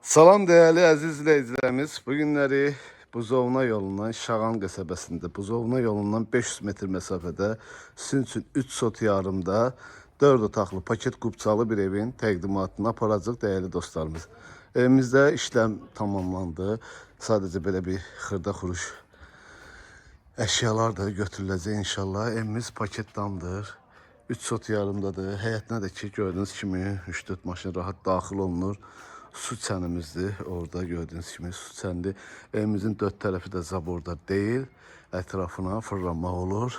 Salam değerli əziz izləyicilərimiz. Bu günləri Buzovna yolundan Şağan qəsəbəsində, Buzovna yolundan 500 metr məsafədə sizin üçün 3 sot yarımda 4 otaqlı paket qubçalı bir evin təqdimatını aparacaq değerli dostlarımız. Evimizdə işlem tamamlandı. Sadəcə belə bir xırda xuruş əşyalar da götürüləcək inşallah. Evimiz paketdandır. 3 sot yarımdadır. Həyətinə də ki gördüyünüz kimi 3-4 maşın rahat daxil olunur. Su çənimizdir. Orada gördüyünüz kimi su çəndi. Evimizin 4 tərəfi də zaborda deyil. Ətrafına fırlanmaq olur.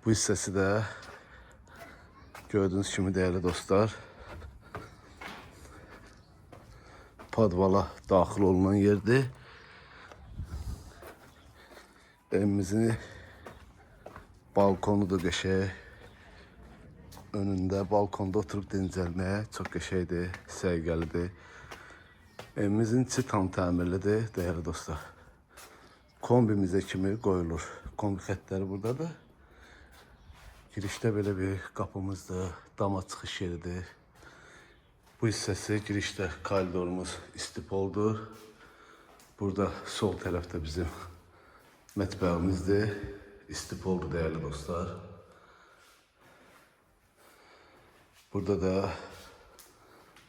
Bu hissəsi də gördüyünüz kimi değerli dostlar, padvala daxil olunan yerdir. Evimizin balkonu da qəşəng. Önündə balkonda oturup dincəlməyə çox qəşəngdir, səliqəlidir. Evimizin içi tam təmirlidir değerli dostlar. Kombimizə kimi qoyulur. Kombi xətləri buradadır. Girişdə belə bir qapımızdır, dama çıxış yeridir. Bu hissəsi girişdə koridorumuz istipoldur. Burada sol tərəfdə bizim mətbəximizdir. İstipoldur değerli dostlar. Burada da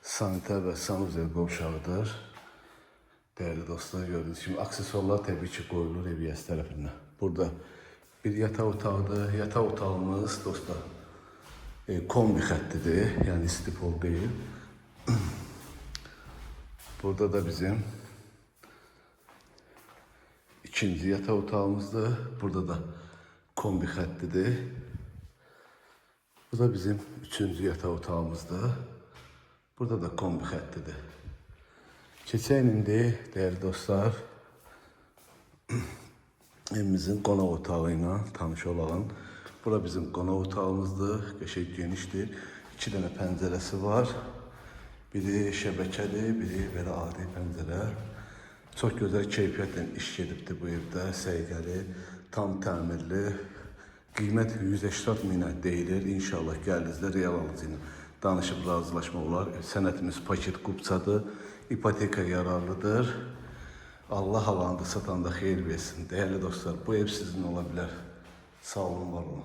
saniter ve sanuzel qovşağıdır. Değerli dostlar, gördüğünüz gibi aksesuarlar tabii ki koyulur eviyəsi tərəfindən. Burada bir yataq otağıdır. Yataq otağımız dostlar kombi xəttidir, yani istipol değil. Burada da bizim ikinci yataq otağımızdır. Burada da kombi xəttidir. Bu da bizim üçüncü yataq otağımızdır. Burada da kombi xəttidir. Keçən indi değerli dostlar, evimizin qonaq otağı ilə tanış olalım. Bura bizim qonaq otağımızdır. Qəşəng genişdir. 2 dənə pəncərəsi var. Biri şəbəkəli, biri belə adi pəncərə. Çox gözəl keyfiyyətlə iş gedibdir bu evdə. Səliqəli, tam təmirli. Qiymət 180 minə deyilir. İnşallah gəldinizdə real alıcı ilə danışıb razılaşma olar. Sənətimiz paket qubçadır. İpoteka yararlıdır. Allah alanda satanda xeyir versin. Değerli dostlar, bu ev sizin olabilir. Sağ olun, var olun.